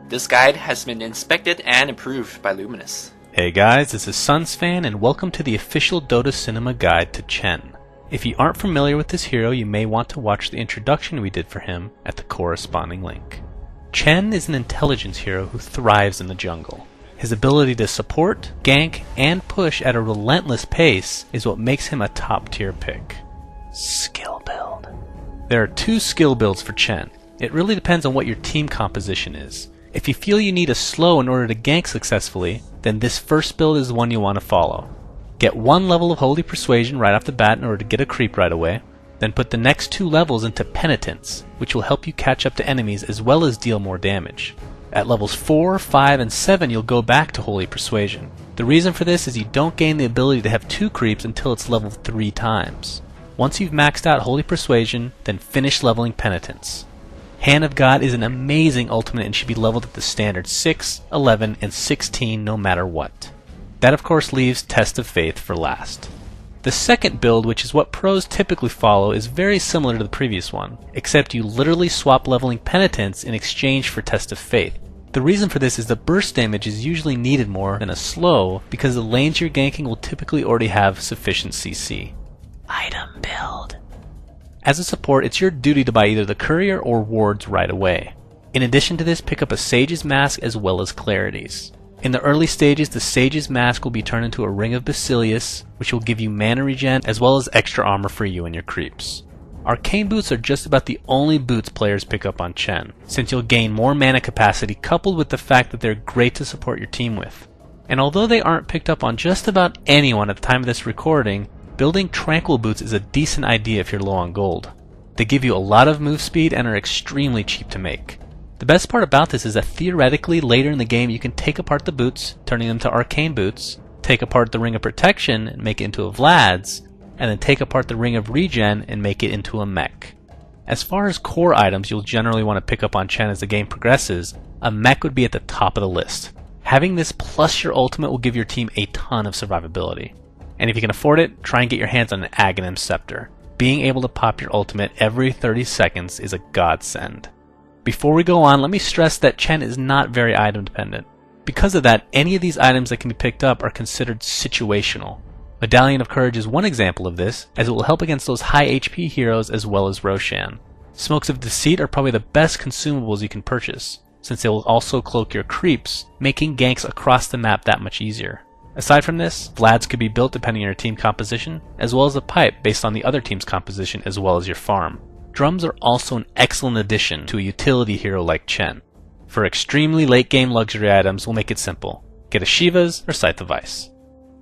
This guide has been inspected and improved by Luminous. Hey guys, this is SunsFan and welcome to the official Dota Cinema Guide to Chen. If you aren't familiar with this hero, you may want to watch the introduction we did for him at the corresponding link. Chen is an intelligence hero who thrives in the jungle. His ability to support, gank, and push at a relentless pace is what makes him a top tier pick. Skill build. There are two skill builds for Chen. It really depends on what your team composition is. If you feel you need a slow in order to gank successfully, then this first build is the one you want to follow. Get one level of Holy Persuasion right off the bat in order to get a creep right away, then put the next two levels into Penitence, which will help you catch up to enemies as well as deal more damage. At levels 4, 5, and 7 you'll go back to Holy Persuasion. The reason for this is you don't gain the ability to have two creeps until it's leveled 3 times. Once you've maxed out Holy Persuasion, then finish leveling Penitence. Hand of God is an amazing ultimate and should be leveled at the standard 6, 11, and 16 no matter what. That of course leaves Test of Faith for last. The second build, which is what pros typically follow, is very similar to the previous one, except you literally swap leveling Penitence in exchange for Test of Faith. The reason for this is the burst damage is usually needed more than a slow because the lanes you're ganking will typically already have sufficient CC. Item build. As a support, it's your duty to buy either the Courier or Wards right away. In addition to this, pick up a Sage's Mask as well as Clarity's. In the early stages, the Sage's Mask will be turned into a Ring of Basilius, which will give you mana regen as well as extra armor for you and your creeps. Arcane Boots are just about the only boots players pick up on Chen, since you'll gain more mana capacity coupled with the fact that they're great to support your team with. And although they aren't picked up on just about anyone at the time of this recording, building Tranquil Boots is a decent idea if you're low on gold. They give you a lot of move speed and are extremely cheap to make. The best part about this is that theoretically later in the game you can take apart the boots, turning them to Arcane Boots, take apart the Ring of Protection and make it into a Vlad's, and then take apart the Ring of Regen and make it into a mech. As far as core items you'll generally want to pick up on Chen as the game progresses, a mech would be at the top of the list. Having this plus your ultimate will give your team a ton of survivability. And if you can afford it, try and get your hands on an Aghanim Scepter. Being able to pop your ultimate every 30 seconds is a godsend. Before we go on, let me stress that Chen is not very item dependent. Because of that, any of these items that can be picked up are considered situational. Medallion of Courage is one example of this, as it will help against those high HP heroes as well as Roshan. Smokes of Deceit are probably the best consumables you can purchase, since they will also cloak your creeps, making ganks across the map that much easier. Aside from this, Vlads could be built depending on your team composition, as well as a pipe based on the other team's composition as well as your farm. Drums are also an excellent addition to a utility hero like Chen. For extremely late game luxury items, we'll make it simple. Get a Shiva's or Scythe of Ice.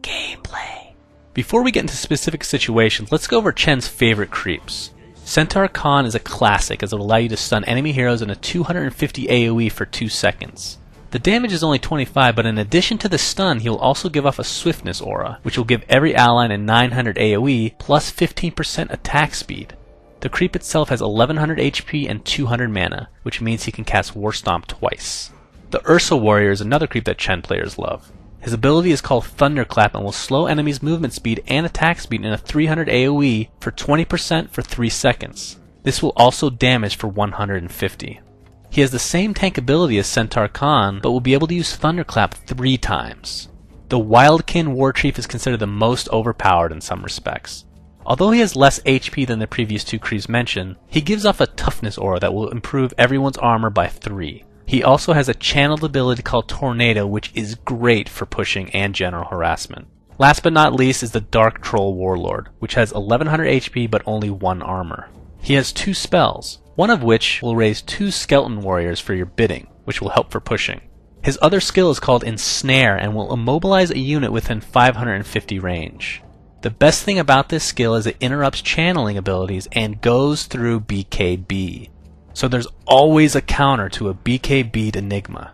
Gameplay. Before we get into specific situations, let's go over Chen's favorite creeps. Centaur Khan is a classic as it will allow you to stun enemy heroes in a 250 AoE for 2 seconds. The damage is only 25, but in addition to the stun, he will also give off a Swiftness aura, which will give every ally a 900 AoE plus 15% attack speed. The creep itself has 1100 HP and 200 mana, which means he can cast War Stomp twice. The Ursa Warrior is another creep that Chen players love. His ability is called Thunderclap and will slow enemies' movement speed and attack speed in a 300 AoE for 20% for 3 seconds. This will also damage for 150. He has the same tank ability as Centaur Khan, but will be able to use Thunderclap 3 times. The Wildkin Warchief is considered the most overpowered in some respects. Although he has less HP than the previous two creeps mentioned, he gives off a Toughness aura that will improve everyone's armor by 3. He also has a channeled ability called Tornado, which is great for pushing and general harassment. Last but not least is the Dark Troll Warlord, which has 1100 HP but only 1 armor. He has 2 spells, one of which will raise 2 Skeleton Warriors for your bidding, which will help for pushing. His other skill is called Ensnare and will immobilize a unit within 550 range. The best thing about this skill is it interrupts channeling abilities and goes through BKB. So there's always a counter to a BKB'd Enigma.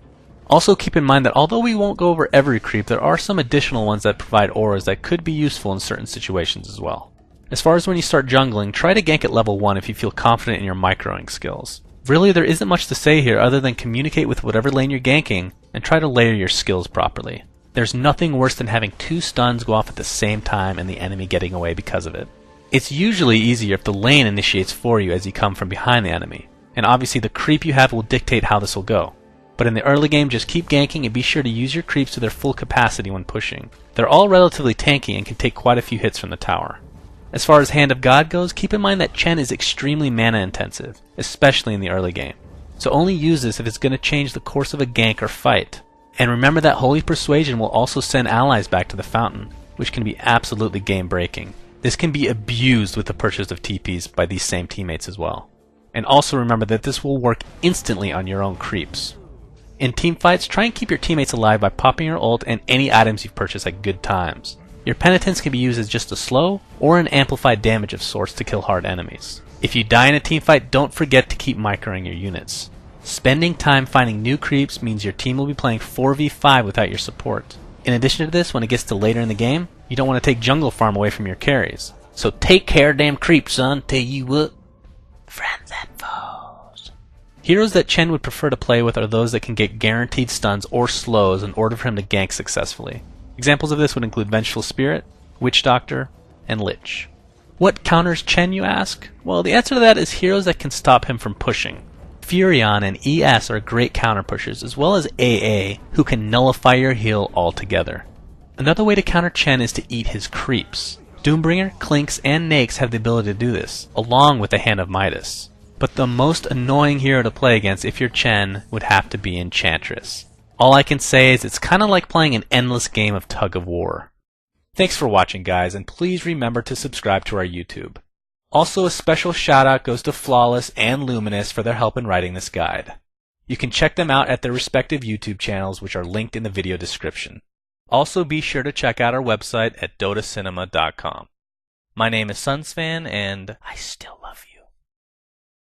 Also keep in mind that although we won't go over every creep, there are some additional ones that provide auras that could be useful in certain situations as well. As far as when you start jungling, try to gank at level 1 if you feel confident in your microing skills. Really, there isn't much to say here other than communicate with whatever lane you're ganking and try to layer your skills properly. There's nothing worse than having 2 stuns go off at the same time and the enemy getting away because of it. It's usually easier if the lane initiates for you as you come from behind the enemy, and obviously the creep you have will dictate how this will go. But in the early game, just keep ganking and be sure to use your creeps to their full capacity when pushing. They're all relatively tanky and can take quite a few hits from the tower. As far as Hand of God goes, keep in mind that Chen is extremely mana intensive, especially in the early game. So only use this if it's going to change the course of a gank or fight. And remember that Holy Persuasion will also send allies back to the fountain, which can be absolutely game breaking. This can be abused with the purchase of TPs by these same teammates as well. And also remember that this will work instantly on your own creeps. In teamfights, try and keep your teammates alive by popping your ult and any items you've purchased at good times. Your penitence can be used as just a slow or an amplified damage of sorts to kill hard enemies. If you die in a teamfight, don't forget to keep microing your units. Spending time finding new creeps means your team will be playing 4v5 without your support. In addition to this, when it gets to later in the game, you don't want to take jungle farm away from your carries. So take care, damn creep, son. Tell you what. Friends and foes. Heroes that Chen would prefer to play with are those that can get guaranteed stuns or slows in order for him to gank successfully. Examples of this would include Vengeful Spirit, Witch Doctor, and Lich. What counters Chen, you ask? Well, the answer to that is heroes that can stop him from pushing. Furion and ES are great counter pushers, as well as AA, who can nullify your heal altogether. Another way to counter Chen is to eat his creeps. Doombringer, Clinks, and Nakes have the ability to do this, along with the Hand of Midas. But the most annoying hero to play against if you're Chen would have to be Enchantress. All I can say is it's kind of like playing an endless game of tug of war. Thanks for watching, guys, and please remember to subscribe to our YouTube. Also, a special shout out goes to Flawless and Luminous for their help in writing this guide. You can check them out at their respective YouTube channels, which are linked in the video description. Also, be sure to check out our website at dotacinema.com. My name is Sunsfan, and I still